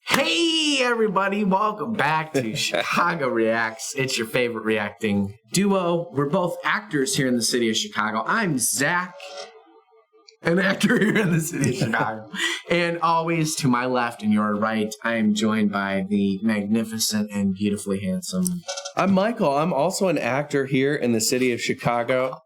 Hey everybody, welcome back to Chicago Reacts. It's your favorite reacting duo. We're both actors here in the city of Chicago. I'm Zach, an actor here in the city of Chicago. And always to my left and your right, I am joined by the magnificent and beautifully handsome. I'm Michael. I'm also an actor here in the city of Chicago.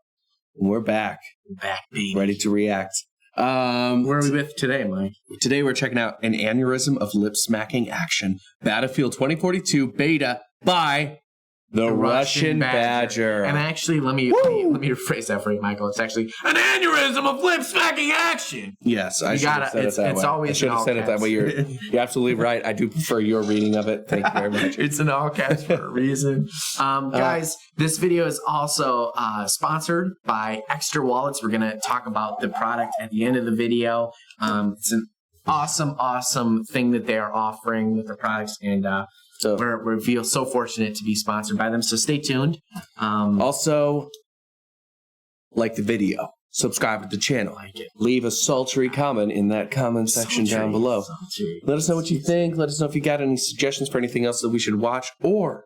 And we're back. Back, baby. Ready to react. Where are we with today, Mike? Today we're checking out An Aneurysm of Lip-Smacking Action, Battlefield 2042 beta by The Russian Badger. And actually, let me rephrase that for you, Michael. It's actually an aneurysm of lip-smacking action. Yes, I should have said it that way. Always I should have said it that way. You're absolutely right. I do prefer your reading of it. Thank you very much. It's in all caps for a reason. Guys, this video is also sponsored by Extra Wallets. We're going to talk about the product at the end of the video. It's an awesome thing that they are offering with the products, and we feel so fortunate to be sponsored by them. So stay tuned. Also, like the video, subscribe to the channel, leave a sultry comment in that comment section down below. Let us know what you think. Let us know if you got any suggestions for anything else that we should watch, or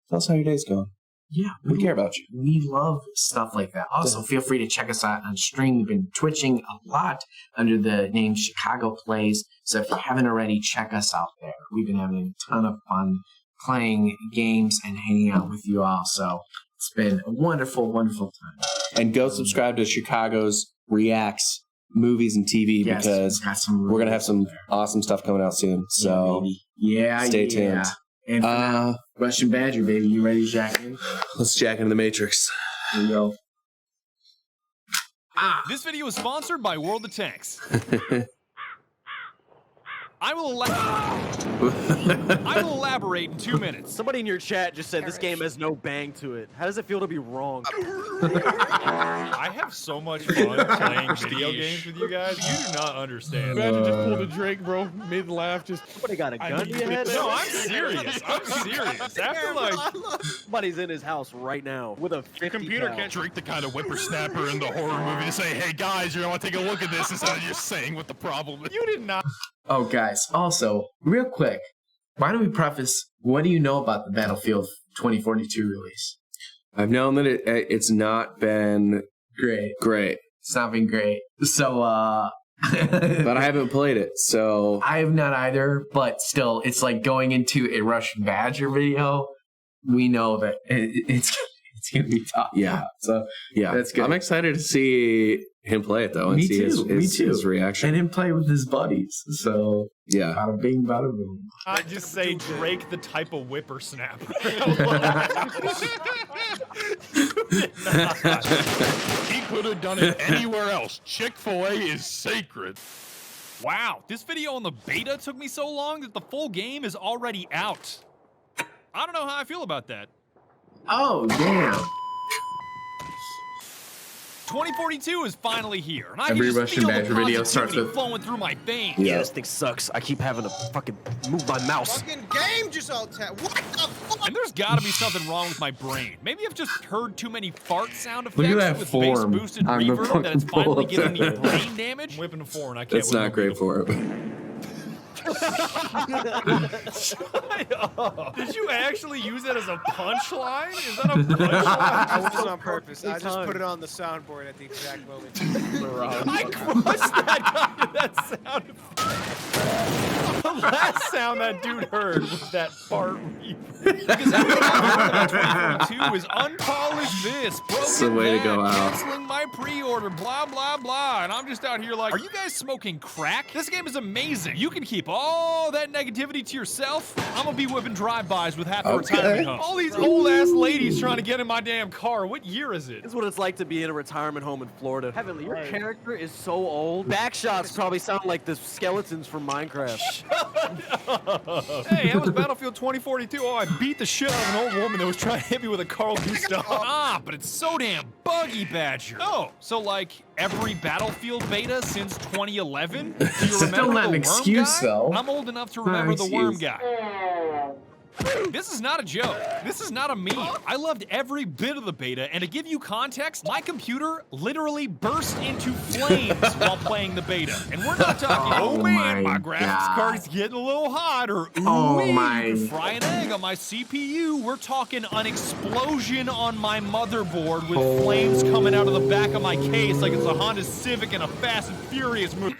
tell us how your day's going. Yeah, we care about you. We love stuff like that. Also, feel free to check us out on stream. We've been twitching a lot under the name Chicago Plays. So if you haven't already, check us out there. We've been having a ton of fun playing games and hanging out with you all. So it's been a wonderful time. And go subscribe to Chicago's Reacts Movies and TV, because we're going to have some awesome stuff coming out soon. So stay tuned. And for now, Russian Badger, baby, you ready to jack in? Let's jack into the Matrix. Here we go. This video is sponsored by World of Tanks. I will elaborate in 2 minutes. Somebody in your chat just said this game has no bang to it. How does it feel to be wrong? I have so much fun playing video games with you guys. You do not understand. Imagine just pulled a Drake, bro. Mid laugh, just. Somebody got a gun to your head? No, I'm serious. I'm serious. After like, somebody's in his house right now with a 50 computer can't Drake the kind of whippersnapper in the horror movie to say, "Hey guys, you're gonna want to take a look at this," instead of just saying what the problem is. You did not. Oh, guys, also, real quick, why don't we preface, what do you know about the Battlefield 2042 release? I've known that it's not been great. It's not been great. So, but I haven't played it, so. I have not either, but still, it's like going into a Russian Badger video. We know that it's going to be tough. Yeah. So, yeah, that's good. I'm excited to see him play it, though, and see his reaction. And him play with his buddies. So, yeah. Bada bing, bada boom. I just say Drake the type of whippersnapper. He could have done it anywhere else. Chick-fil-A is sacred. Wow, this video on the beta took me so long that the full game is already out. I don't know how I feel about that. Oh, damn. 2042 is finally here, and I Every can just Russian feel Badger the video starts positivity with flowing through my veins. Yeah, this thing sucks. I keep having to fucking move my mouse. Fucking game just all tap. What the fuck? And there's gotta be something wrong with my brain. Maybe I've just heard too many fart sound effects Look at that with form bass boosted on the reverb that it's fucking finally bullet. giving me brain damage. I'm whipping a 4 and I can't. That's not great for it. Did you actually use that as a punchline? Is that a punchline? I wasn't on purpose. I just put it on the soundboard at the exact moment. I crushed that guy to that sound effect. The last sound that dude heard was that fart reverb. Because everything I've heard about 2042 is unpolished this, broken That's the way to go out. canceling my pre-order, blah, blah, blah. And I'm just out here like, are you guys smoking crack? This game is amazing. You can keep all that negativity to yourself. I'm gonna be whipping drive-bys with half the retirement home. All these old-ass ladies trying to get in my damn car. What year is it? This is what it's like to be in a retirement home in Florida. Heavenly, your character is so old. Backshots probably sound like the skeletons from Minecraft. Hey, that was Battlefield 2042. Oh, I beat the shit out of an old woman that was trying to hit me with a Carl Gustav. But it's so damn buggy, Badger. Oh, so like every Battlefield beta since 2011? Do you remember Still not the an worm excuse, guy? though. I'm old enough to remember the worm guy. This is not a joke. This is not a meme. I loved every bit of the beta, and to give you context, my computer literally burst into flames while playing the beta. And we're not talking, oh man, my graphics card's getting a little hot, or ooh, you can fry an egg on my CPU. We're talking an explosion on my motherboard with flames coming out of the back of my case like it's a Honda Civic in a Fast and Furious movie.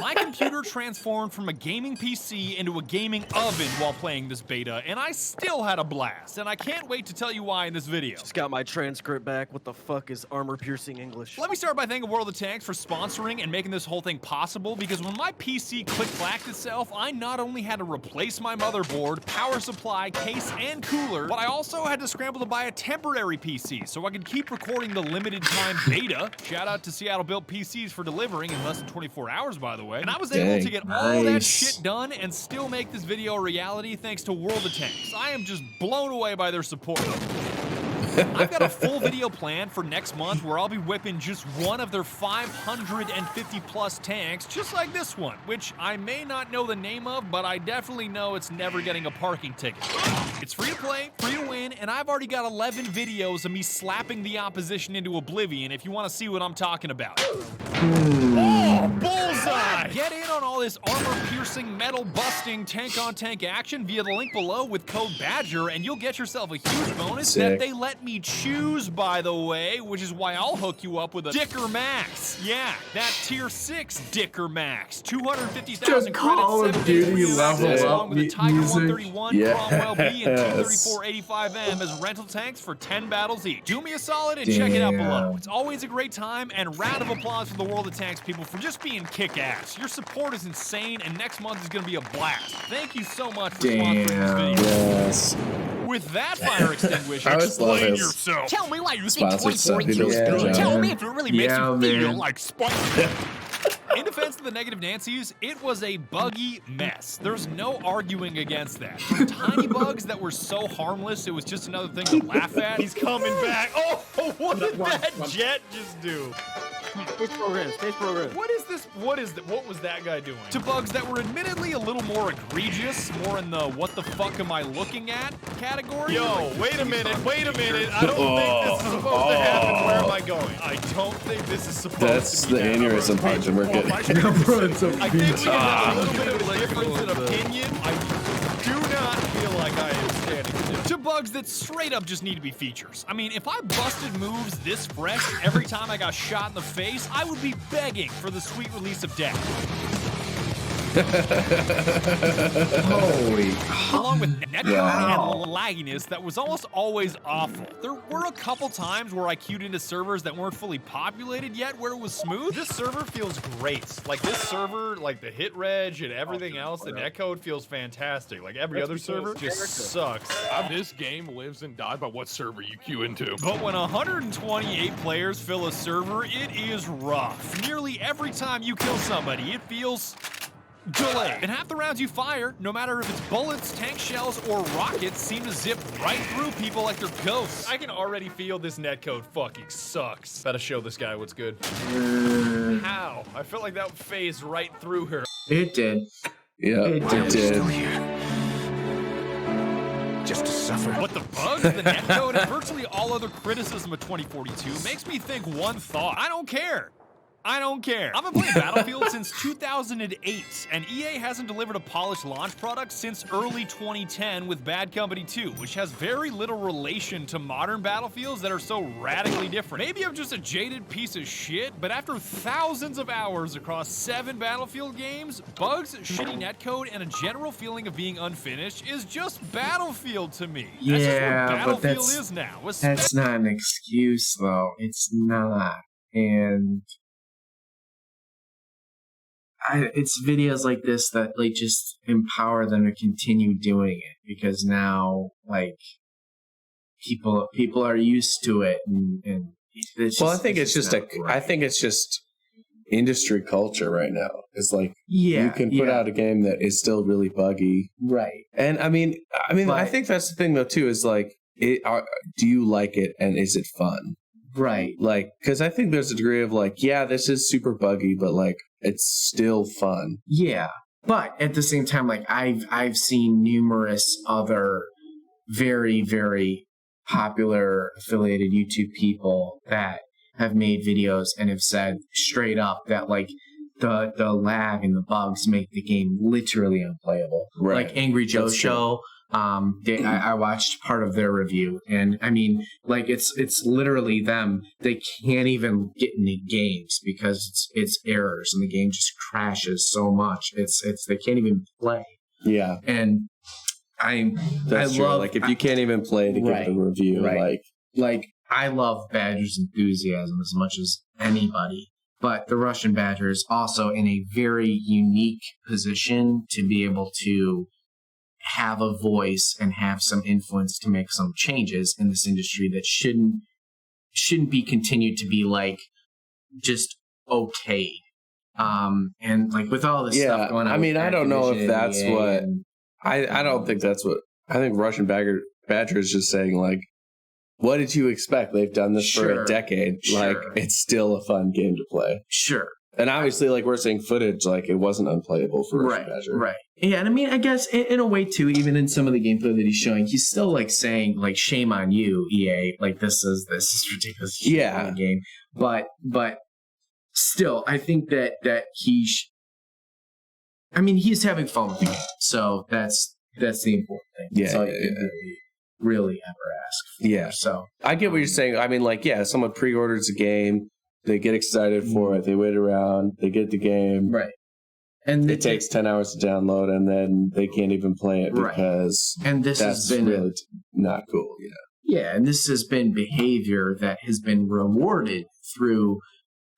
My computer transformed from a gaming PC into a gaming oven while playing this beta, and I still had a blast, and I can't wait to tell you why in this video. Just got my transcript back. What the fuck is armor-piercing English? Let me start by thanking World of Tanks for sponsoring and making this whole thing possible, because when my PC click-clacked itself, I not only had to replace my motherboard, power supply, case, and cooler, but I also had to scramble to buy a temporary PC so I could keep recording the limited time beta. Shout out to Seattle Built PCs for delivering in less than 24 hours, by the way. And I was able to get all that shit done and still make this video a reality thanks to World of Tanks. I am just blown away by their support. I've got a full video planned for next month where I'll be whipping just one of their 550 plus tanks, just like this one, which I may not know the name of, but I definitely know it's never getting a parking ticket. It's free to play, free to win, and I've already got 11 videos of me slapping the opposition into oblivion if you want to see what I'm talking about. Oh, bullseye! Get in on all this armor-piercing, metal-busting, tank-on-tank action via the link below with code BADGER, and you'll get yourself a huge bonus that they let me choose, by the way, which is why I'll hook you up with a Dicker Max. Yeah, that Tier 6 Dicker Max. 250,000 credits, Call of Duty level up along with a Tiger music. 131, Cromwell B, and 234-85M as rental tanks for 10 battles each. Do me a solid and check it out below. It's always a great time, and round of applause for the World of Tanks people for just being kick-ass. Your support is insane, and next month is going to be a blast. Thank you so much for sponsoring this video. Yes. With that fire extinguisher, I always love explain his yourself. Tell me why you think Sponsored 24 stuff. He kills does a good good. job. Tell me if it really makes you feel man. like Spider-Man. In defense of the negative Nancy's, it was a buggy mess. There's no arguing against that. From tiny bugs that were so harmless, it was just another thing to laugh at. He's coming back. Oh, what did that jet just do? Space progress, space progress. What is this? What was that guy doing? To bugs that were admittedly a little more egregious, more in the what the fuck am I looking at category. Yo, wait a minute. I don't think this is supposed to happen. Where am I going? I don't think this is supposed That's to be the aneurysm part that we're getting. I think we have a little bit of a difference in opinion. I do not feel like I am standing still. To bugs that straight up just need to be features. I mean, if I busted moves this fresh every time I got shot in the face, I would be begging for the sweet release of death. Holy. Along with netcode and lagginess that was almost always awful. There were a couple times where I queued into servers that weren't fully populated yet where it was smooth. This server feels great. Like this server, like the hit reg and everything else, the netcode feels fantastic. Like every other server just sucks. This game lives and dies by what server you queue into. But when 128 players fill a server, it is rough. Nearly every time you kill somebody, it feels delayed. And half the rounds you fire, no matter if it's bullets, tank shells, or rockets, seem to zip right through people like they're ghosts. I can already feel this netcode fucking sucks. Better show this guy what's good. How? I felt like that phased right through her. It did. Yeah, it did. Just to suffer. But the bugs, the netcode, and virtually all other criticism of 2042 makes me think one thought. I don't care. I don't care. I've been playing Battlefield since 2008, and EA hasn't delivered a polished launch product since early 2010 with Bad Company 2, which has very little relation to modern Battlefields that are so radically different. Maybe I'm just a jaded piece of shit, but after thousands of hours across 7 Battlefield games, bugs, shitty netcode, and a general feeling of being unfinished is just Battlefield to me. That's just Yeah, what but Battlefield is now. that's not an excuse, though. It's not. And it's videos like this that like just empower them to continue doing it, because now like people are used to it, and it's Well, just, I think it's just not right. I think it's just industry culture right now. It's like you can put out a game that is still really buggy, right. and I mean, But- I think that's the thing though too. Is like, do you like it, and is it fun? Right. Like, because I think there's a degree of like, yeah, this is super buggy, but like, it's still fun. Yeah. But at the same time, like I've seen numerous other very, very popular affiliated YouTube people that have made videos and have said straight up that like the lag and the bugs make the game literally unplayable. Right. Like Angry Joe That's true. Show. I watched part of their review, and I mean, like it's literally them. They can't even get into games because it's errors, and the game just crashes so much. It's they can't even play. Yeah, and that's true. love, Like if you can't even play to give it a review, like I love Badger's enthusiasm as much as anybody. But the Russian Badger is also in a very unique position to be able to have a voice and have some influence to make some changes in this industry that shouldn't be continued to be like just okayed. And like with all this stuff going on. I mean, I don't know if that's what I don't think that's what I think Russian Badger is just saying like, what did you expect? They've done this for a decade. Like it's still a fun game to play. Sure. And obviously, like we're seeing footage, like it wasn't unplayable for Russian Badger. Right. Yeah, and I mean, I guess in a way too, even in some of the gameplay that he's showing, he's still like saying, like, "Shame on you, EA! Like this is ridiculous." Yeah. Game, but still, I think that I mean, he's having fun with the game, so that's the important thing. Yeah, that's all you can really ever ask for. Yeah. So I get what you're saying. I mean, like, yeah, someone pre-orders a game. They get excited for it. They wait around. They get the game. Right. And it takes 10 hours to download, and then they can't even play it because and this that's has been really not cool. Yeah, and this has been behavior that has been rewarded through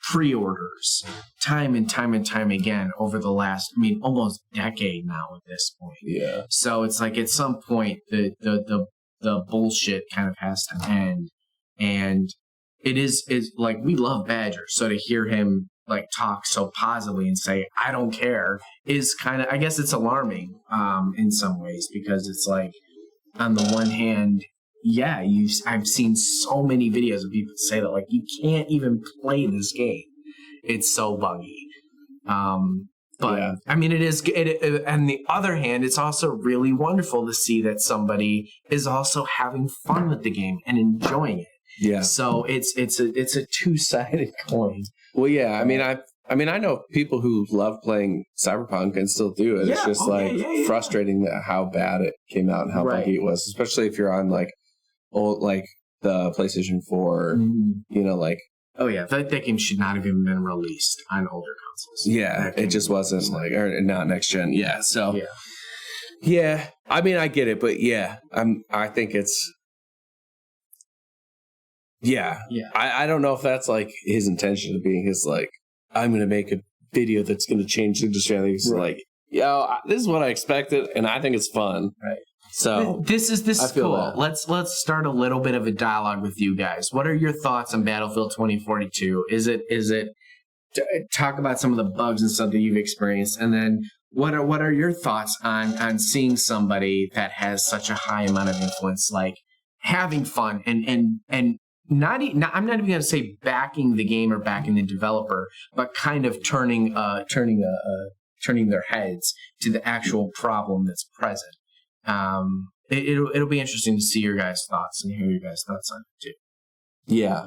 pre-orders time and time and time again over the last, I mean, almost decade now at this point. Yeah. So it's like at some point the bullshit kind of has to end, and it is like we love Badger, so to hear him like talk so positively and say I don't care is kind of, I guess it's alarming in some ways, because it's like on the one hand, yeah, I've seen so many videos of people say that like you can't even play this game, it's so buggy. But I mean, it is. On the other hand, it's also really wonderful to see that somebody is also having fun with the game and enjoying it. Yeah. So it's a two-sided coin. Well, yeah. I mean, I know people who love playing Cyberpunk and still do it. It's just frustrating that how bad it came out and how buggy it was, especially if you're on like old, like the PlayStation 4. You know, like. Oh yeah, that game should not have even been released on older consoles. Yeah, it just wasn't like, or not next gen. Yeah, so yeah. I mean, I get it, but yeah, I think it's I don't know if that's like his intention of being his like, I'm gonna make a video that's gonna change the industry. I think he's like, this is what I expected, and I think it's fun. Right. So this is cool. Let's start a little bit of a dialogue with you guys. What are your thoughts on Battlefield 2042? Is it talk about some of the bugs and stuff that you've experienced, and then what are your thoughts on seeing somebody that has such a high amount of influence, like having fun and I'm not even going to say backing the game or backing the developer, but kind of turning their heads to the actual problem that's present. It'll be interesting to see your guys' thoughts and hear your guys' thoughts on it too. Yeah.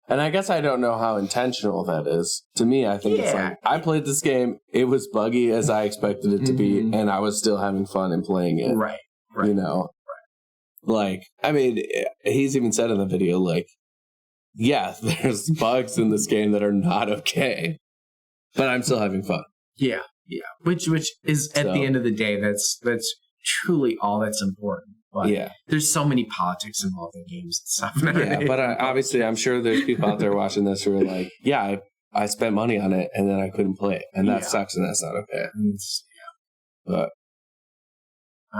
And I guess I don't know how intentional that is. To me, I think it's like, I played this game, it was buggy as I expected it to be, and I was still having fun in playing it. Right. You know? Like, I mean, he's even said in the video, like, yeah, there's bugs in this game that are not okay, but I'm still having fun. Yeah. Which is, at the end of the day, that's truly all that's important. But there's so many politics involved in games and stuff. Yeah, but obviously I'm sure there's people out there watching this who are like, yeah, I spent money on it and then I couldn't play it, and that sucks, and that's not okay. But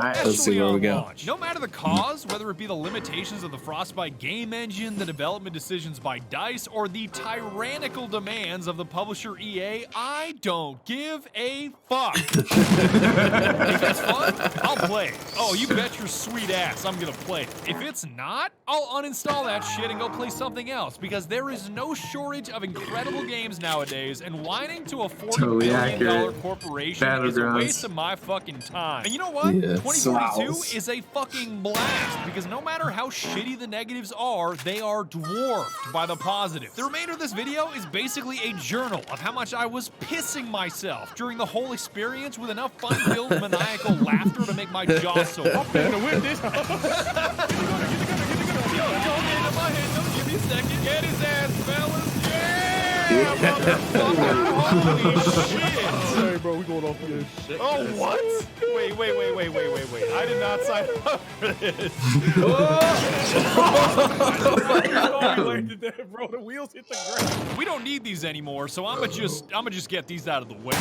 right. Let's see where we go. Launch. No matter the cause, whether it be the limitations of the Frostbite game engine, the development decisions by DICE, or the tyrannical demands of the publisher EA, I don't give a fuck. If it's fun, I'll play it. Oh, you bet your sweet ass I'm gonna play it. If it's not, I'll uninstall that shit and go play something else, because there is no shortage of incredible games nowadays, and whining to a $40 billion corporation is a waste of my fucking time. And you know what? Yeah, 2042 is a fucking blast, because no matter how shitty the negatives are, they are dwarfed by the positive. The remainder of this video is basically a journal of how much I was pissing myself during the whole experience, with enough fun-filled maniacal laughter to make my jaw so up in the whip this. Yo, go into my head, don't give me a second. Get his ass, fellas. Yeah, motherfucker. Holy shit. Sorry, bro, we going off this shit. Oh, what? Wait. I did not sign up for this. Bro, the wheels hit the ground. We don't need these anymore, so I'ma just get these out of the way.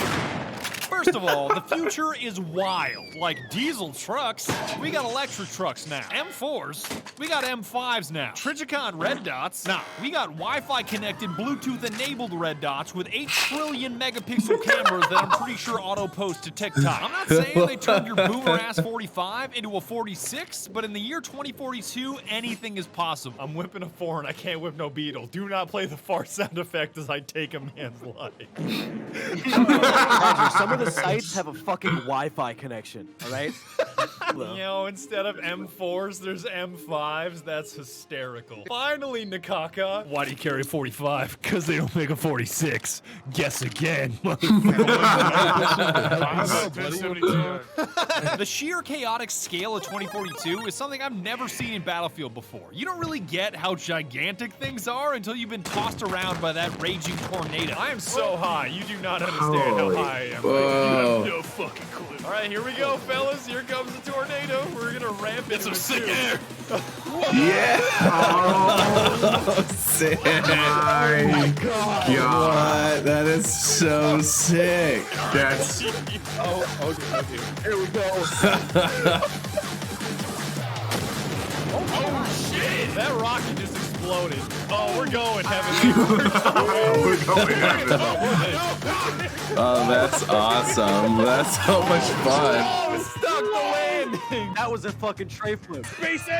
First of all, the future is wild. Like diesel trucks, we got electric trucks now. M4s, we got M5s now. Trigicon red dots, nah, we got Wi-Fi connected, Bluetooth-enabled red dots with 8 trillion megapixel cameras that I'm pretty sure auto-post to TikTok. I'm not saying they turned your boomer-ass 45 into a 46, but in the year 2042, anything is possible. I'm whipping a 4 and I can't whip no Beetle. Do not play the fart sound effect as I take a man's life. Some of the sites have a fucking Wi-Fi connection, all right? You know, instead of M4s, there's M5s. That's hysterical. Finally, Nakaka. Why do you carry a 45? Because they don't make a 46. Guess again. The sheer chaotic scale of 2042 is something I've never seen in Battlefield before. You don't really get how gigantic things are until you've been tossed around by that raging tornado. I am so high, you do not understand how high I am. Whoa. No fucking clue. All right, here we go, fellas. Here comes the tornado. We're gonna ramp it. Some sick air. Yeah. Oh, Sick. my God. What? That is so sick. That's Okay. Here we go. Oh shit! That rocket just exploded. Oh, we're going, Heaven. we're going at it. Oh, that's awesome. That's so much fun. Oh, stuck the landing. That was a fucking tray flip.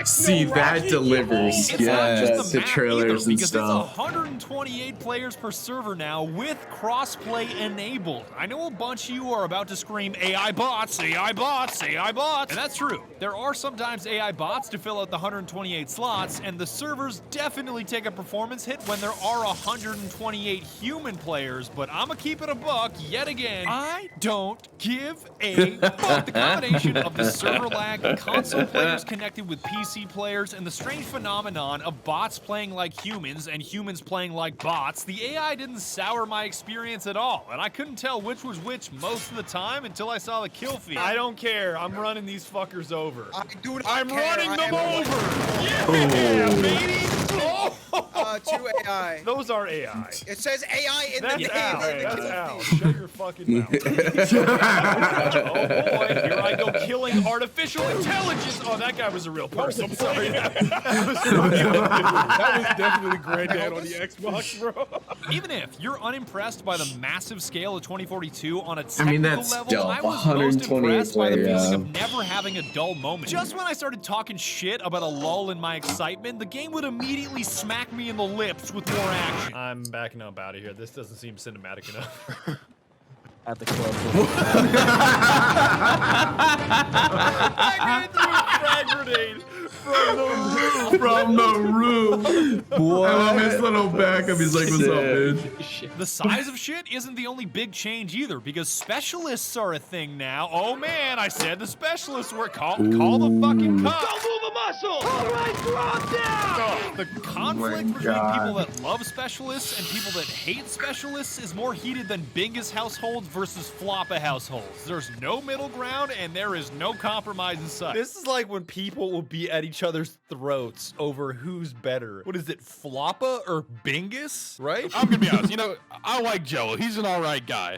See, that delivers. It's not just the the map trailers either, and because stuff. it's 128 players per server now with crossplay enabled. I know a bunch of you are about to scream AI bots, AI bots, AI bots, and that's true. There are sometimes AI bots to fill out the 128 slots, and the servers definitely take a performance hit when there are 128 human players, but I'ma keep it a buck yet again. I don't give a fuck. The combination of the server lag, console players connected with PC players, and the strange phenomenon of bots playing like humans and humans playing like bots, the AI didn't sour my experience at all, and I couldn't tell which was which most of the time until I saw the kill feed. I don't care. I'm running these fuckers over. I'm running them over. Yeah, baby. Oh. 2 AI. Those are AI. It says AI in the That's name. Al. of the That's kill Al. feed. Shut your fucking mouth. Oh boy, here I go killing artificial intelligence. Oh, that guy was a real person. I'm sorry. That was definitely Granddad on the Xbox, bro. Even if you're unimpressed by the massive scale of 2042 on a I technical mean, that's level, still I was most 128 impressed by the players. feeling of never having a dull moment. Just when I started talking shit about a lull in my excitement, the game would immediately smack me in the lips with more action. I'm backing up out of here. This doesn't seem cinematic enough. At the club. That guy threw a frag grenade From the roof. What? I love his little backup. He's like, what's up, dude? The size of shit isn't the only big change either, because specialists are a thing now. Oh man, I said the specialists were call the fucking cops. Don't move a muscle. All right, drop down. The conflict between people that love specialists and people that hate specialists is more heated than Bingus households versus Floppa households. There's no middle ground and there is no compromise in sight. This is like when people will be at each other's throats over who's better. What is it, Floppa or Bingus? Right? I'm gonna be honest. You know, I like Jello. He's an all right guy.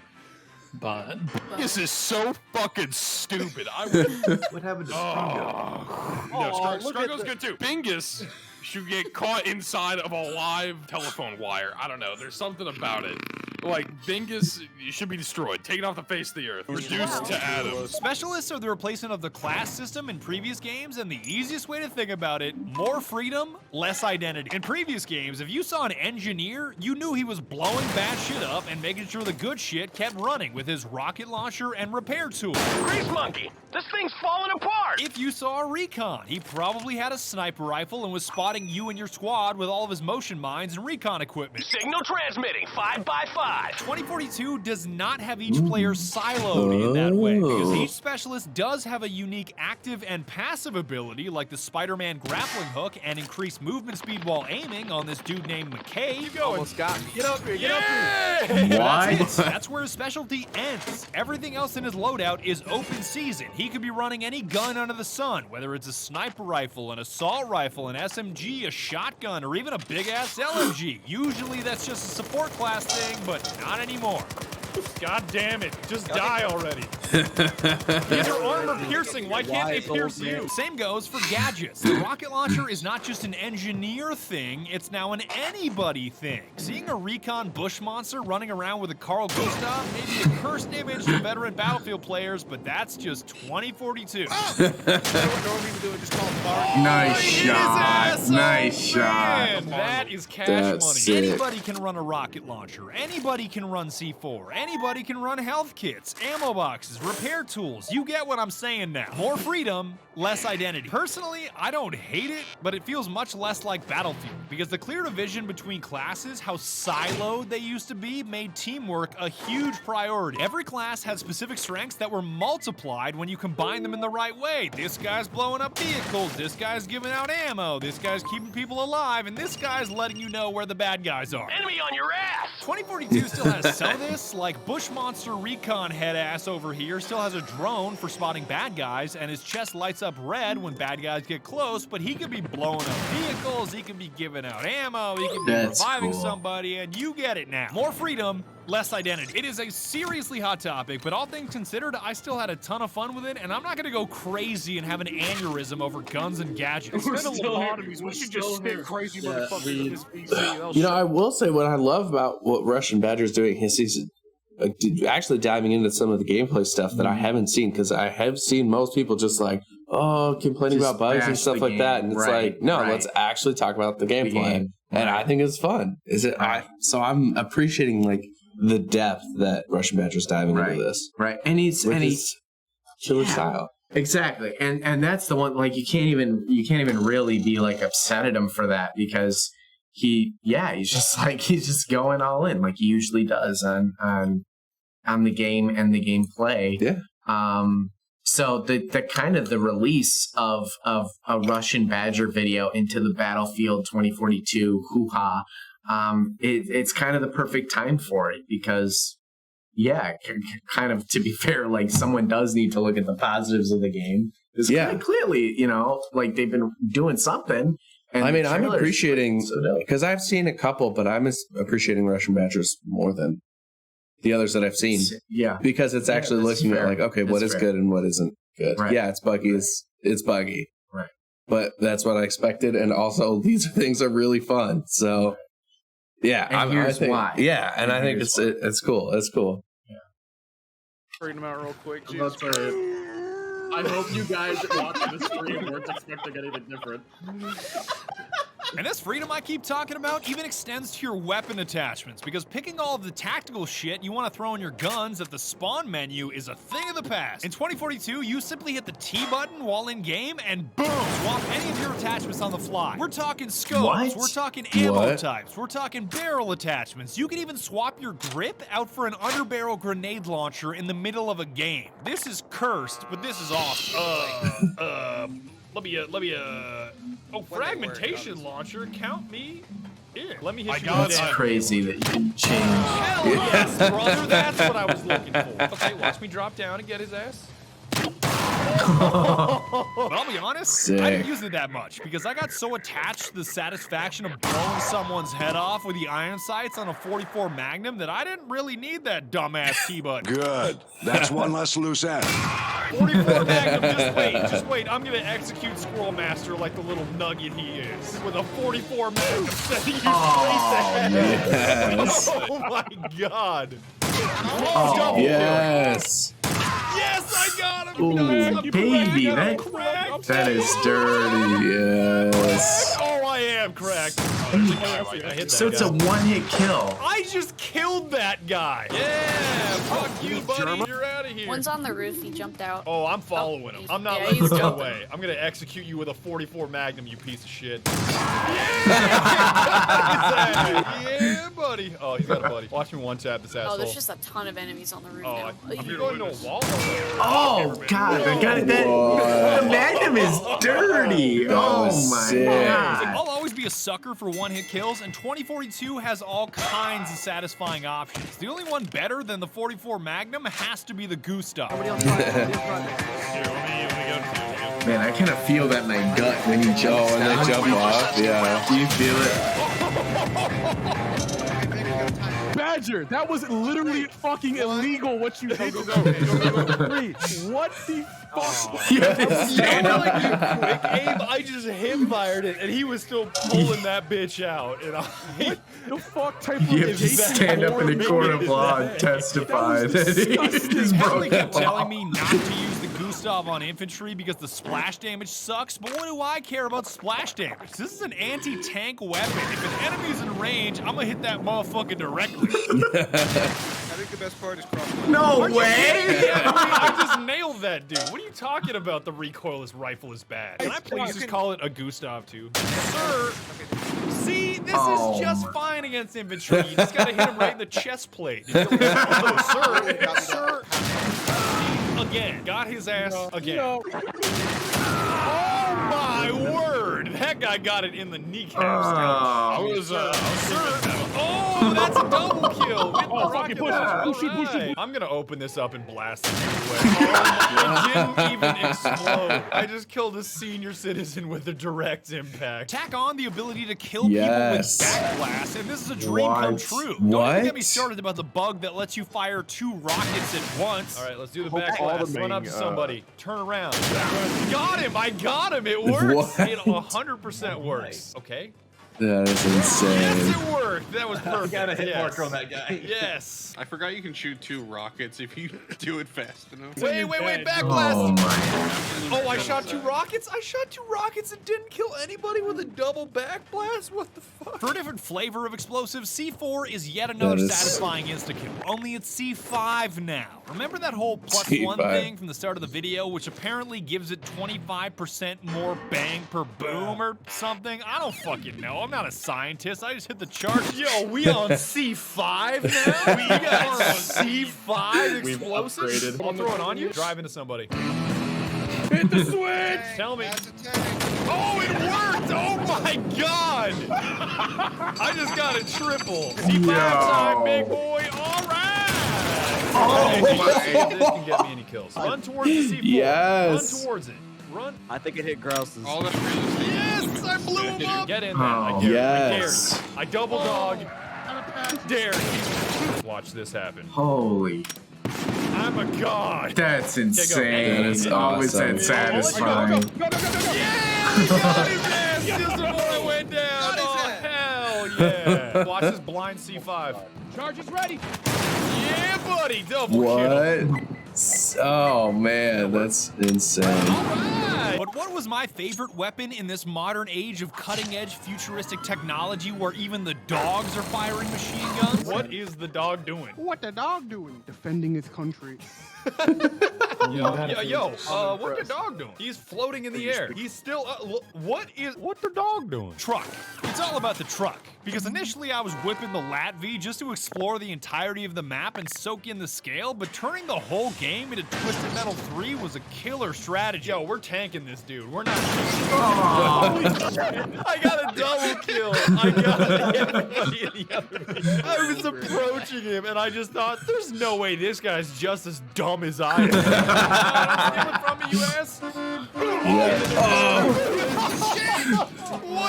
But this is so fucking stupid. I would. What happened to Strungo? No, Strungo's good too. Bingus should get caught inside of a live telephone wire. I don't know. There's something about it. Like, Bingus should be destroyed. Taken off the face of the earth. Reduced to atoms. Specialists are the replacement of the class system in previous games, and the easiest way to think about it, more freedom, less identity. In previous games, if you saw an engineer, you knew he was blowing bad shit up and making sure the good shit kept running with his rocket launcher and repair tools. Grease monkey! This thing's falling apart! If you saw a recon, he probably had a sniper rifle and was spotting you and your squad with all of his motion mines and recon equipment. Signal transmitting, 5x5. 2042 does not have each player siloed in that way, because each specialist does have a unique active and passive ability, like the Spider-Man grappling hook and increased movement speed while aiming on this dude named McKay. Keep going. Almost got me. Get up here, get up here. That's where his specialty ends. Everything else in his loadout is open season. He could be running any gun under the sun, whether it's a sniper rifle, an assault rifle, an SMG, a shotgun, or even a big-ass LMG. Usually that's just a support class thing, but not anymore. God damn it. Just die already. These are armor piercing. Why can't they pierce you? Same goes for gadgets. The rocket launcher is not just an engineer thing, it's now an anybody thing. Seeing a recon bush monster running around with a Carl Gustav may be a cursed image to veteran Battlefield players, but that's just 2042. Nice shot. Nice shot. Man, that is cash That's money. it. Anybody can run a rocket launcher. Anybody can run C4. Anybody can run health kits, ammo boxes, repair tools. You get what I'm saying now. More freedom, less identity. Personally, I don't hate it, but it feels much less like Battlefield, because the clear division between classes, how siloed they used to be, made teamwork a huge priority. Every class had specific strengths that were multiplied when you combine them in the right way. This guy's blowing up vehicles, this guy's giving out ammo, this guy's keeping people alive, and this guy's letting you know where the bad guys are. Enemy on your ass! 2042 still has some of this, like Bush Monster Recon head ass over here still has a drone for spotting bad guys, and his chest lights up red when bad guys get close, but he could be blowing up vehicles, he could be giving out ammo, he could be reviving somebody, and you get it now. More freedom, less identity. It is a seriously hot topic, but all things considered, I still had a ton of fun with it, and I'm not gonna go crazy and have an aneurysm over guns and gadgets. We should just spit crazy motherfuckers in this PC. You know, I will say what I love about what RussianBadger's doing is he's actually diving into some of the gameplay stuff that I haven't seen, because I have seen most people just like, complaining Just about bugs and bash stuff the like game. that, and it's Right, like, no, right. let's actually talk about the gameplay, and I think it's fun. So I'm appreciating like the depth that RussianBadger's diving into this, Right. And he's killer style. Exactly. And that's the one, like, you can't even really be like upset at him for that, because he's just going all in like he usually does on the game and the gameplay. Yeah. So the kind of the release of a RussianBadger video into the Battlefield 2042 hoo-ha, it's kind of the perfect time for it, because kind of, to be fair, like, someone does need to look at the positives of the game. It's quite clearly, like, they've been doing something. And I mean, I'm appreciating, because I've seen a couple, but I'm appreciating RussianBadger's more than the others that I've seen. Yeah. Because it's actually looking at like, okay, what is good and what isn't good. Right. Yeah, it's buggy. It's buggy. Right. But that's what I expected. And also, these things are really fun. So, yeah. And here's why. Yeah, and I think it's cool. It's cool. Bring them out real quick. I hope you guys watching the stream weren't expecting anything different. And this freedom I keep talking about even extends to your weapon attachments, because picking all of the tactical shit you want to throw in your guns at the spawn menu is a thing of the past. In 2042, you simply hit the T button while in game and boom, swap any of your attachments on the fly. We're talking scopes, we're talking ammo types, we're talking barrel attachments. You can even swap your grip out for an underbarrel grenade launcher in the middle of a game. This is cursed, but this is awesome. Fragmentation launcher, count me in. Let me hit you. That's crazy that you can change. Hell yes, brother, that's what I was looking for. Okay, watch me drop down and get his ass. But I'll be honest, Sick. I didn't use it that much because I got so attached to the satisfaction of blowing someone's head off with the iron sights on a 44 Magnum that I didn't really need that dumbass T button. Good. That's one less loose end. 44 Magnum, just wait. I'm gonna execute Squirrel Master like the little nugget he is with a 44 Magnum sending you straight to head. Yes. Oh my god. Oh, Yes. Yes, I got him. Ooh, Nice. baby, Cracked. that is dirty. Yes. Oh, I am cracked. I hit So that it's a guy. one-hit kill. I just killed that guy. Yeah, fuck you, buddy. You're out of here. One's on the roof. He jumped out. Oh, I'm following him. I'm not Yeah, letting he's him jumping. away. I'm gonna execute you with a 44 Magnum, you piece of shit. Yeah, buddy. Oh, he's got a buddy. Watch me one-tap this asshole. Oh, there's just a ton of enemies on the roof Oh, now. I'm going to a wall. Oh, God, I got it. The Magnum is dirty. Oh, was my sick. God. I'll always be a sucker for one-hit kills, and 2042 has all kinds of satisfying options. The only one better than the 44 Magnum has to be the Gustav. Man, I kind of feel that in my gut when you jump. Oh, and they jump off. Yeah. Do you feel it? Badger, that was literally fucking illegal what you did to them. What the fuck? You have to stand up. Quick aim, I just hip fired it, and he was still pulling that bitch out. And The fuck type of You have to stand up in the court of law and testify that he just Emily broke kept the telling law. me not to use the Gustav on infantry because the splash damage sucks, but what do I care about splash damage? This is an anti-tank weapon. If an enemy's in range, I'm gonna hit that motherfucker directly. I think the best part is crossbow. No Are you way! kidding me? I just nailed that dude. What are you talking about? The recoilless rifle is bad. Can I please just call it a Gustav too? Sir, see, this is just fine against infantry. You just gotta hit him right in the chest plate. Sir, again, got his ass again. Oh my word! That guy got it in the kneecaps. I was Oh, that's a double kill with the rocket push it, launcher. push it, push it. Alright. I'm gonna open this up and blast it away. Oh, it didn't even explode. I just killed a senior citizen with a direct impact. Tack on the ability to kill Yes. people with backblast, and this is a dream come What? true. What? Don't even get me started about the bug that lets you fire 2 rockets at once. All right, let's do the backblast. Run up to somebody. Turn around. Got him! I got him! It works! What? It 100% works. Okay. That is Yes, insane. it worked. That was perfect. Got a hit Yes. marker on that guy. Yes. I forgot you can shoot 2 rockets if you do it fast enough. Wait, backblast. Oh, my. Oh, I shot 2 rockets? I shot 2 rockets and didn't kill anybody with a double backblast? What the fuck? For a different flavor of explosives, C4 is yet another That is- satisfying insta-kill. Only it's C5 now. Remember that whole +1 C5. thing from the start of the video, which apparently gives it 25% more bang per boom or something? I don't fucking know. I'm not a scientist. I just hit the charts. Yo, we on C5 now? We got C5 explosives? I'll throw it on you. Drive into somebody. Hit the switch! Tell me. That's a 10. Oh, it worked! Oh my god! I just got a triple. C5 time, big boy. All right. Oh, This can get me any kills. Run towards the C4. Yes. Run towards it. Run. I think it hit grouses. All that's realistic. Yes, I blew him up. Get in there. Oh. I dare you. Yes. I dare you. I double dog. Dare you. Watch this happen. Holy. I'm a god. That's insane. That is Always awesome. that satisfying. Yeah, I got his ass just before I went down. Oh, hell yeah. Watch this blind C5. Charge is ready. Yeah, buddy. Double kill. What? Oh man, that's insane. Alright! But what was my favorite weapon in this modern age of cutting-edge futuristic technology where even the dogs are firing machine guns? What is the dog doing? What the dog doing? Defending his country. Yo, what the dog doing? He's floating in the air. He's still, what the dog doing? Truck. It's all about the truck. Because initially I was whipping the Lat V just to explore the entirety of the map and soak in the scale, but turning the whole game into Twisted Metal 3 was a killer strategy. Yo, we're tanking this dude. We're not. I got a double kill. I got everybody in the other. I was approaching him and I just thought, there's no way this guy's just as dumb as I am. Steal it from me, you ask? What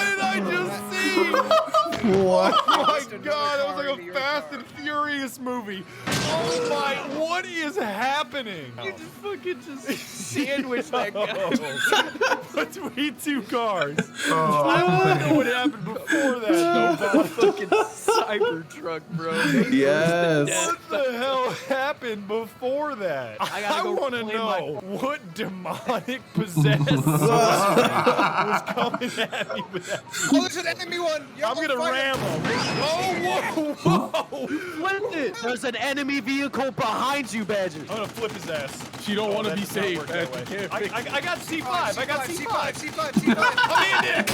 did I just see? What? Oh my god, that was like a Fast and Furious movie. Oh my, what is happening? You just fucking sandwiched that guy between two cars. I want to know what happened before that though. Fucking Cybertruck, bro. Yes. What the hell happened before that? I go want to play know what demonic possessed was coming at me with that. Oh, there's an enemy one. I'm gonna ram him. Oh, whoa. Flip it. There's an enemy vehicle behind you, Badger. I'm gonna flip his ass. She don't want to be That did not safe. work that way. I got C5. I got C5. C5. I'm in it.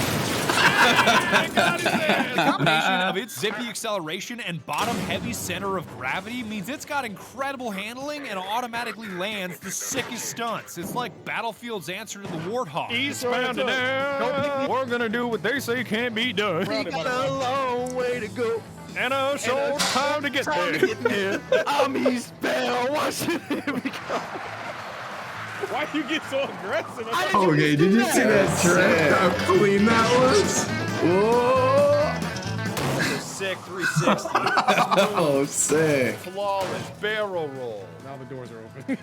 I got his ass. The combination of its zippy acceleration and bottom-heavy center of gravity means it's got incredible handling and automatically lands the sickest stunts. It's like Battlefield's answer to the Warthog. Eastbound and down. We're gonna do what they say can't be done. We got a long way to go. And a short time to get there. I'm eastbound. Watch it. Why you get so aggressive? Okay, did you see that trick? How clean that was? Whoa! Sick 360. Oh, sick. Flawless barrel roll. Now the doors are open.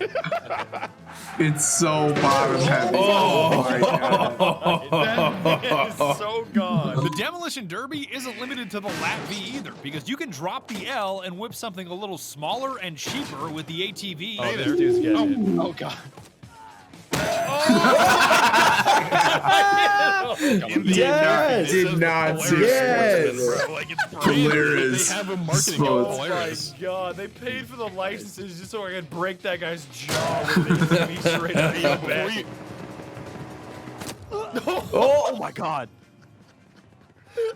It's so bottom heavy. Oh my god. That man is so gone. The Demolition Derby isn't limited to the Lat V either, because you can drop the L and whip something a little smaller and cheaper with the ATV. Oh, this dude's getting it. Oh god. Yes! Did not see Yes! Like it's Polaris. They have a marketing Spots. Oh my god, they paid for the licenses just so I could break that guy's jaw with the ATV straight out of your back. Oh my god.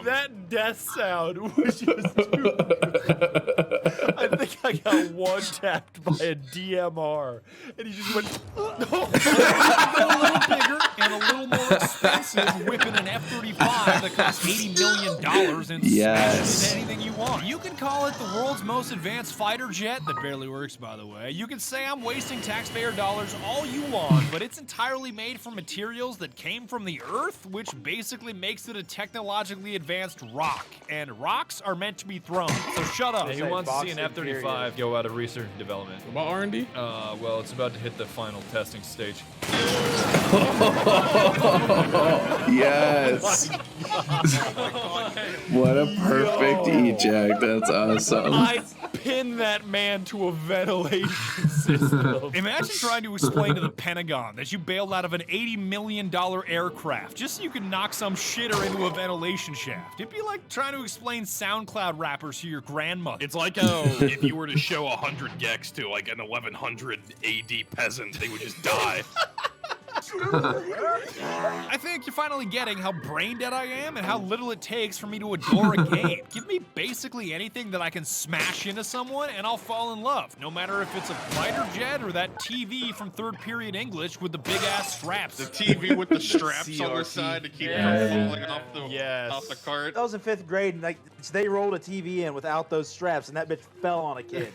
That death sound was just too I think I got one tapped by a DMR, and he just went a little bigger and a little more expensive, whipping an F-35 that costs $80 million and Yes. smash it into anything you want. You can call it the world's most advanced fighter jet that barely works, by the way. You can say I'm wasting taxpayer dollars all you want, but it's entirely made from materials that came from the Earth, which basically makes it a technologically advanced rock. And rocks are meant to be thrown, so shut up. Who wants to see an F-35 go out of research and development? About R&D? Well, it's about to hit the final testing stage. Yes. What a perfect eject. That's awesome. I pinned that man to a ventilation system. Imagine trying to explain to the Pentagon that you bailed out of an $80 million aircraft just so you could knock some shitter into a ventilation shaft. It'd be like trying to explain SoundCloud rappers to your grandmother. It's like how if you were to show 100 gex to like an 1100 AD peasant, they would just die. I think you're finally getting how brain dead I am and how little it takes for me to adore a game. Give me basically anything that I can smash into someone and I'll fall in love, no matter if it's a fighter jet or that TV from third period English with the big ass straps. The TV with the straps on the side to keep it from falling off the cart. I was in 5th grade and they rolled a TV in without those straps and that bitch fell on a kid.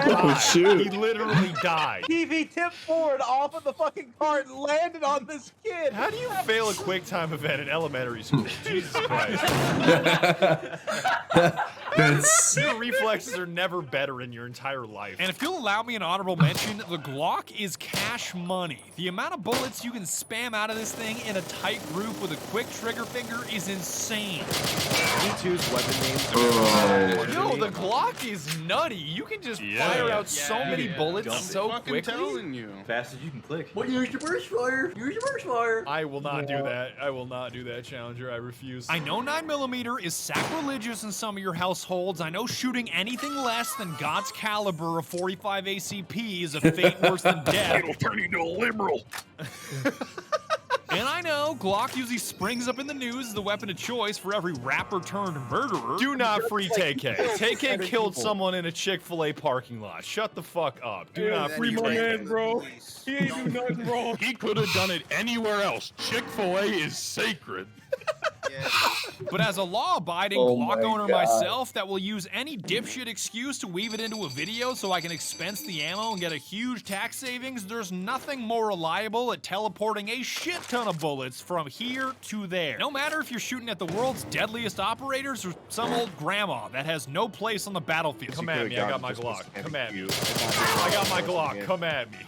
Oh, shoot. He literally died. TV tipped forward off of the fucking cart and landed on this kid. How do you fail a quick time event in elementary school? Jesus Christ. Your reflexes are never better in your entire life. And if you'll allow me an honorable mention, the Glock is cash money. The amount of bullets you can spam out of this thing in a tight group with a quick trigger finger is insane. Me2's weapon name. Yo, the Glock is nutty. You can just fire out so many bullets so quickly. Telling you. Fast as you can click. Well, use your burst fire. Use your burst fire. I will not do that. I will not do that, Challenger. I refuse. I know 9mm is sacrilegious in some of your households. I know shooting anything less than God's caliber of 45 ACP is a fate worse than death. It'll turn you into a liberal. And I know Glock usually springs up in the news as the weapon of choice for every rapper turned murderer. Do not free TK. TK killed someone in a Chick-fil-A parking lot. Shut the fuck up. Do not free my TK. man, bro. He ain't do nothing wrong. He could have done it anywhere else. Chick-fil-A is sacred. But as a law-abiding Glock owner myself that will use any dipshit excuse to weave it into a video so I can expense the ammo and get a huge tax savings, there's nothing more reliable at teleporting a shit ton of bullets from here to there. No matter if you're shooting at the world's deadliest operators or some old grandma that has no place on the battlefield. Come at me, I got my Glock. Come at me. I got my Glock. Come at me.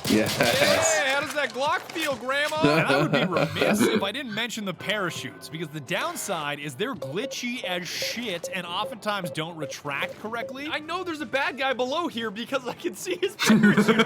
Yes. Hey, how does that Glock feel, Grandma? And I would be remiss if I didn't mention the parachutes, because the downside is they're glitchy as shit and oftentimes don't retract correctly. I know there's a bad guy below here because I can see his parachute.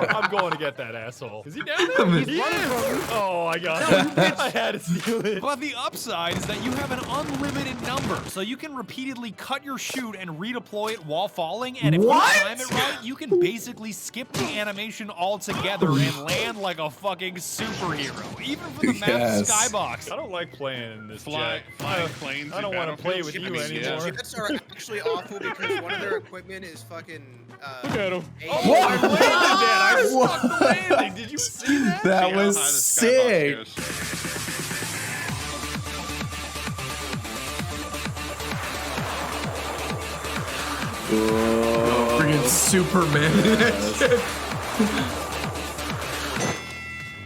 I'm going to get that asshole. Is he down there? He's running from me. Oh, I got it. I had to steal it. But the upside is that you have an unlimited number, so you can repeatedly cut your chute and redeploy it while falling, and if you time it right, you can basically skip the animation altogether and land like a fucking superhero, even for the map Skybox. I don't like playing in this flying planes. I don't want to play with you anymore. Jets are actually awful because one of their equipment is fucking. Look at him. Oh, I landed that. I stuck the landing. Did you see that? That was sick. Oh, friggin' Superman.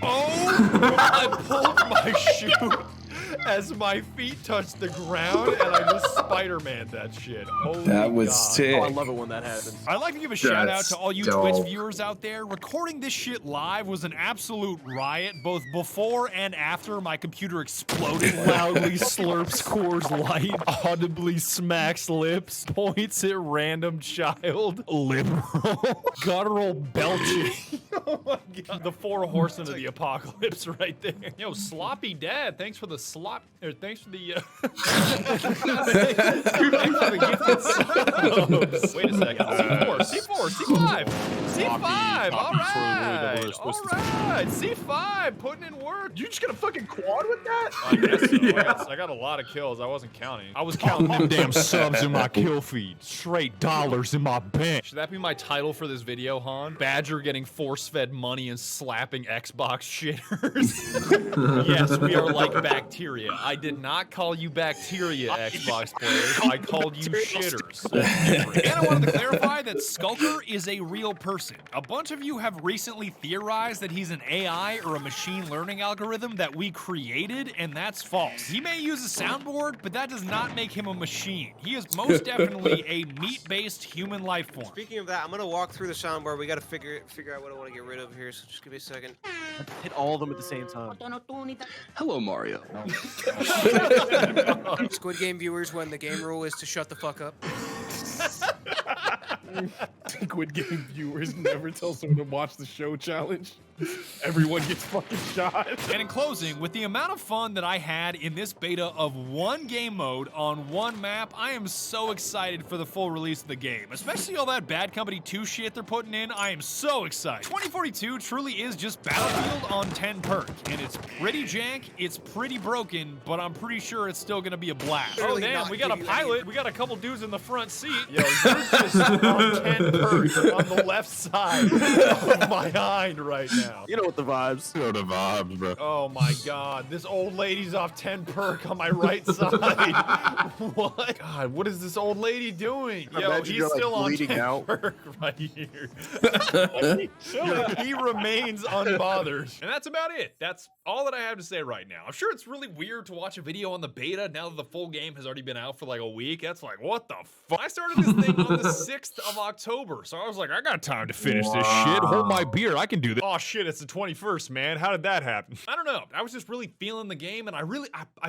Oh, I pulled my shoe as my feet touched the ground, and I just Spider-Man that shit. Holy that was God. sick. Oh, I love it when that happens. I'd like to give a shout out to all you Twitch viewers out there. Recording this shit live was an absolute riot, both before and after my computer exploded. Loudly slurps Coors Light, audibly smacks lips, points at random child, liberal, guttural belching. Oh my God. The four horsemen of the apocalypse right there. Yo, Sloppy Dad, thanks for the thanks for the thanks for the gifted subs. Wait a second. C4, C5. All right. C5, putting in work. You just gonna fucking quad with that? I guess so. I got a lot of kills. I wasn't counting. I was counting them damn subs in my kill feed. Straight dollars in my bank. Should that be my title for this video, Han? Badger getting force-fed money and slapping Xbox shitters. Yes, we are like bacteria. I did not call you bacteria, Xbox players. I called you shitters. And I wanted to clarify that Skulker is a real person. A bunch of you have recently theorized that he's an AI or a machine learning algorithm that we created, and that's false. He may use a soundboard, but that does not make him a machine. He is most definitely a meat-based human life form. Speaking of that, I'm gonna walk through the soundboard. We gotta figure out what I want to get rid of here. So just give me a second. Hit all of them at the same time. Hello, Mario. Squid Game viewers, when the game rule is to shut the fuck up. Squid Game viewers never tell someone to watch the show challenge. Everyone gets fucking shot. And in closing, with the amount of fun that I had in this beta of one game mode on one map, I am so excited for the full release of the game. Especially all that Bad Company 2 shit they're putting in, I am so excited. 2042 truly is just Battlefield on 10 perk, and it's pretty jank, it's pretty broken, but I'm pretty sure it's still gonna be a blast. Oh damn, we got a pilot, we got a couple dudes in the front seat. Yo, you're just on 10 perk on the left side of my hind right now. You know what the vibes. You know the vibes, bro. Oh my God, this old lady's off 10 perk on my right side. What? God, what is this old lady doing? Yo, he's still on 10 perk right here. He remains unbothered. And that's about it. That's all that I have to say right now. I'm sure it's really weird to watch a video on the beta now that the full game has already been out for like a week. That's like, what the fuck? I started this thing on the 6th of October, so I was like, I got time to finish this shit. Hold my beer, I can do this. Oh shit, it's the 21st, man. How did that happen? I don't know. I was just really feeling the game, and I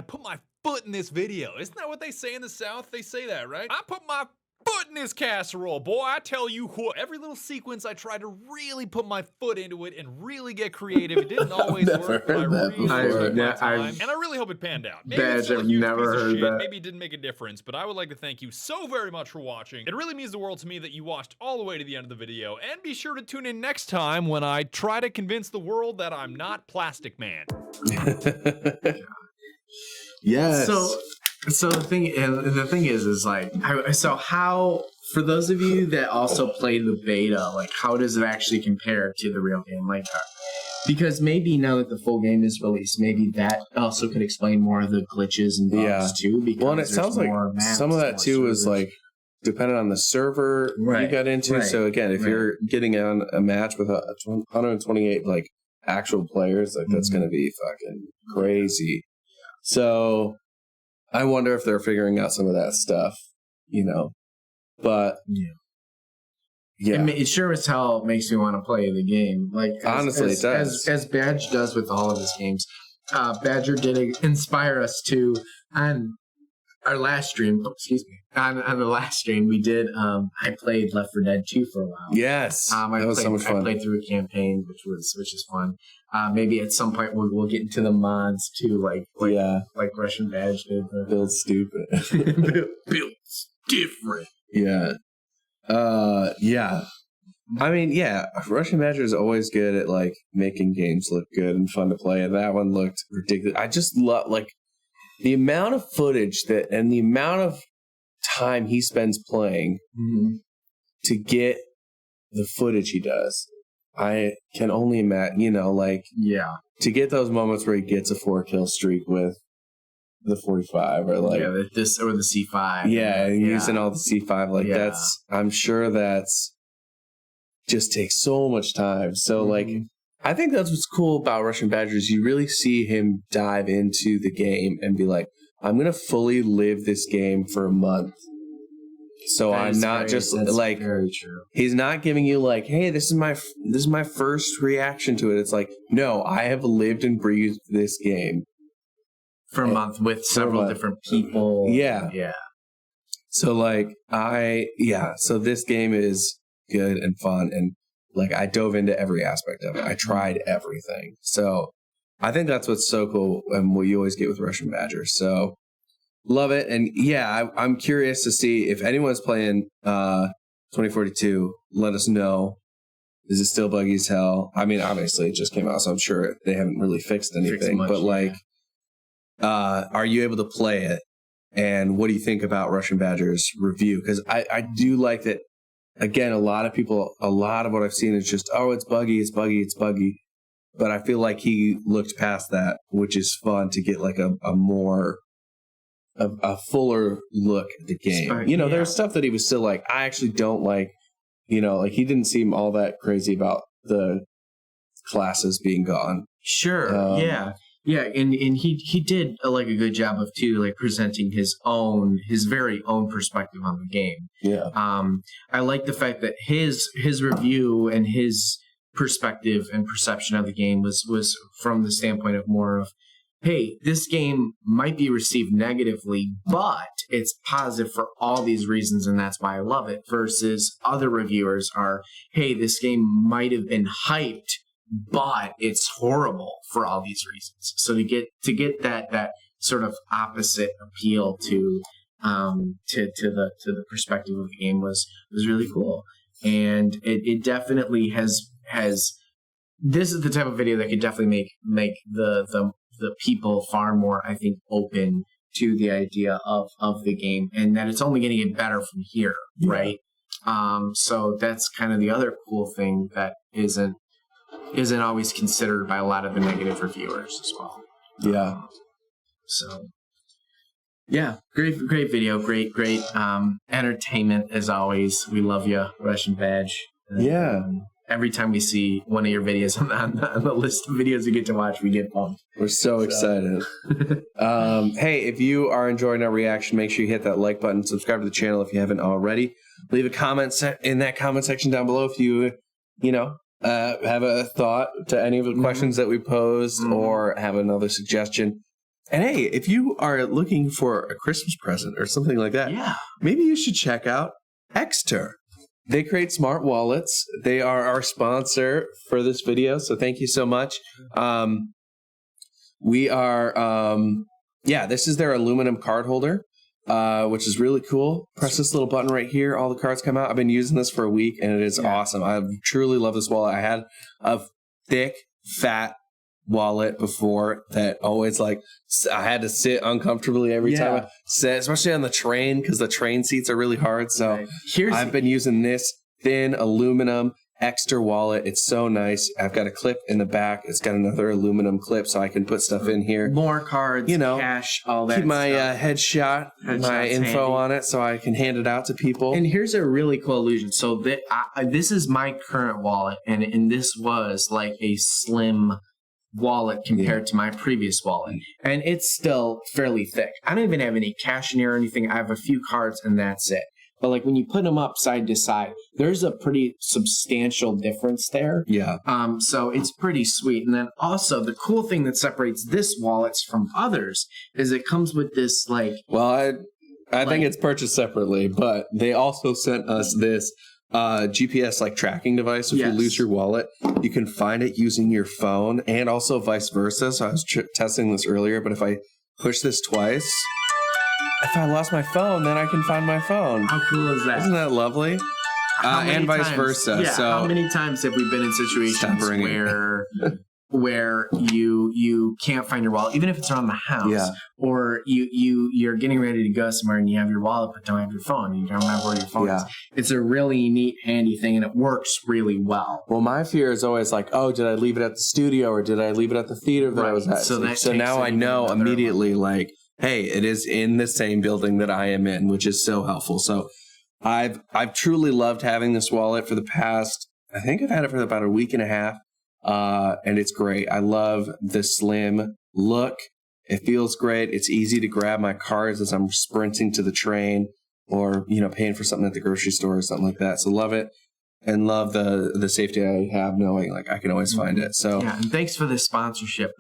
put my foot in this video. Isn't that what they say in the South? They say that, right? I put my foot in this casserole, boy. I tell you what, every little sequence I tried to really put my foot into it and really get creative. It didn't always work, but I really took my time, and I really hope it panned out. Maybe it's still a huge piece of shit. Maybe it didn't make a difference, but I would like to thank you so very much for watching. It really means the world to me that you watched all the way to the end of the video, and be sure to tune in next time when I try to convince the world that I'm not Plastic Man. Yes. So the thing is like, so how, for those of you that also played the beta, like how does it actually compare to the real game? Like, Because maybe now that the full game is released, maybe that also could explain more of the glitches and bugs too. Because well, and it sounds like some of that too is like dependent on the server you got into. Right. So again, if you're getting on a match with 128 like actual players, like that's going to be fucking crazy. So I wonder if they're figuring out some of that stuff, you know. But yeah, it sure as hell makes me want to play the game. Like honestly, it does. As Badge does with all of his games. Badger did inspire us to on our last stream. On the last stream we did. I played Left 4 Dead 2 for a while. Yes, that was so much fun. I played through a campaign, which is fun. Maybe at some point we'll get into the mods too, like Russian Badge did. Build stupid. Build different. Yeah. Yeah. I mean, Russian Badger is always good at like making games look good and fun to play. And that one looked ridiculous. I just love like the amount of footage and the amount of time he spends playing to get the footage he does. I can only imagine, you know, like to get those moments where he gets a 4-kill streak with the 45 or like or the C5 using all the C5 like that's I'm sure that's just takes so much time. So like I think that's what's cool about Russian Badger is you really see him dive into the game and be like, I'm gonna fully live this game for a month. So I'm not just like he's not giving you like, hey, this is my first reaction to it. It's like, no, I have lived and breathed this game for a month with several different people. Yeah. So like so this game is good and fun and like I dove into every aspect of it. I tried everything. So I think that's what's so cool and what you always get with Russian Badger. So love it. And I'm curious to see if anyone's playing 2042, let us know. Is it still buggy as hell? I mean, obviously it just came out, so I'm sure they haven't really fixed anything. But like are you able to play it? And what do you think about Russian Badger's review? Because I do like that, again, a lot of what I've seen is just, oh, it's buggy. But I feel like he looked past that, which is fun to get like a fuller look at the game. You know, there's stuff that he was still like, I actually don't like, you know, like he didn't seem all that crazy about the classes being gone. Sure. And he did like a good job of too, like presenting his very own perspective on the game. I like the fact that his review and his perspective and perception of the game was from the standpoint of more of, hey, this game might be received negatively, but it's positive for all these reasons, and that's why I love it. Versus other reviewers are, hey, this game might have been hyped, but it's horrible for all these reasons. So to get that sort of opposite appeal to the perspective of the game was really cool, and it definitely has. This is the type of video that could definitely make the people far more, I think, open to the idea of the game, and that it's only going to get better from here, right? So that's kind of the other cool thing that isn't always considered by a lot of the negative reviewers as well. Great video, great entertainment as always. We love you, Russian Badge. Every time we see one of your videos on the list of videos we get to watch, we get pumped. We're so excited. Hey, if you are enjoying our reaction, make sure you hit that like button, subscribe to the channel if you haven't already. Leave a comment in that comment section down below if you have a thought to any of the questions that we posed or have another suggestion. And hey, if you are looking for a Christmas present or something like that, maybe you should check out Exter. They create smart wallets. They are our sponsor for this video, so thank you so much. We are, this is their aluminum card holder, which is really cool. Press this little button right here. All the cards come out. I've been using this for a week, and it is awesome. I truly love this wallet. I had a thick, fat wallet before that always I had to sit uncomfortably every time I sit, especially on the train because the train seats are really hard. So I've been using this thin aluminum, extra wallet. It's so nice. I've got a clip in the back. It's got another aluminum clip so I can put stuff in here. More cards, cash, all that. Keep my headshot, my info on it so I can hand it out to people. And here's a really cool illusion. So this is my current wallet, and this was like a slim wallet compared to my previous wallet. And it's still fairly thick. I don't even have any cash in here or anything. I have a few cards and that's it. But like when you put them up side to side, there's a pretty substantial difference there. Yeah. So it's pretty sweet. And then also the cool thing that separates this wallet from others is it comes with this like. Well, I think it's purchased separately, but they also sent us this GPS like tracking device. If you lose your wallet, you can find it using your phone, and also vice versa. So I was testing this earlier, but if I push this twice. If I lost my phone, then I can find my phone. How cool is that? Isn't that lovely? And vice versa. Yeah. So how many times have we been in situations where you can't find your wallet, even if it's around the house, or you're getting ready to go somewhere and you have your wallet but don't have your phone and you don't remember where your phone is. It's a really neat, handy thing, and it works really well. Well, my fear is always like, oh, did I leave it at the studio or did I leave it at the theater that I was at? So now I know immediately, like, hey, it is in the same building that I am in, which is so helpful. So I've truly loved having this wallet for the past, I think I've had it for about a week and a half. And it's great. I love the slim look. It feels great. It's easy to grab my cards as I'm sprinting to the train or, paying for something at the grocery store or something like that. So love it. And love the safety I have knowing like I can always find it. So yeah, and thanks for this sponsorship,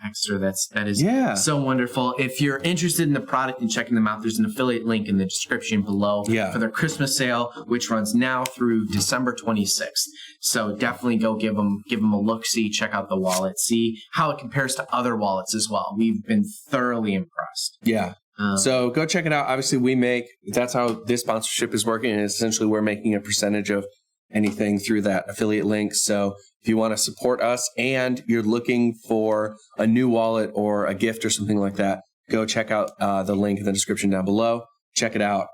Extra. That is so wonderful. If you're interested in the product and checking them out, there's an affiliate link in the description below for their Christmas sale, which runs now through December 26th. So definitely go give them a look-see, check out the wallet, see how it compares to other wallets as well. We've been thoroughly impressed. Yeah. So go check it out. Obviously, that's how this sponsorship is working. And essentially, we're making a percentage of anything through that affiliate link. So if you want to support us and you're looking for a new wallet or a gift or something like that, go check out the link in the description down below. Check it out.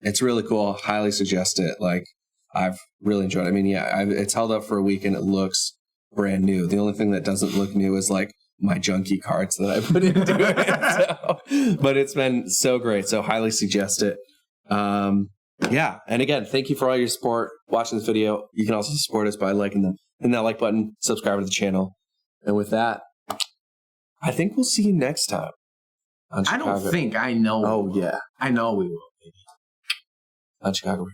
It's really cool. Highly suggest it. Like, I've really enjoyed it. I mean, it's held up for a week and it looks brand new. The only thing that doesn't look new is like my junky cards that I put into it. But it's been so great. So highly suggest it. Yeah. And again, thank you for all your support watching this video. You can also support us by liking them. Hit that like button, subscribe to the channel. And with that, I think we'll see you next time. I don't think I know. Oh, yeah. I know we will. On Chicago.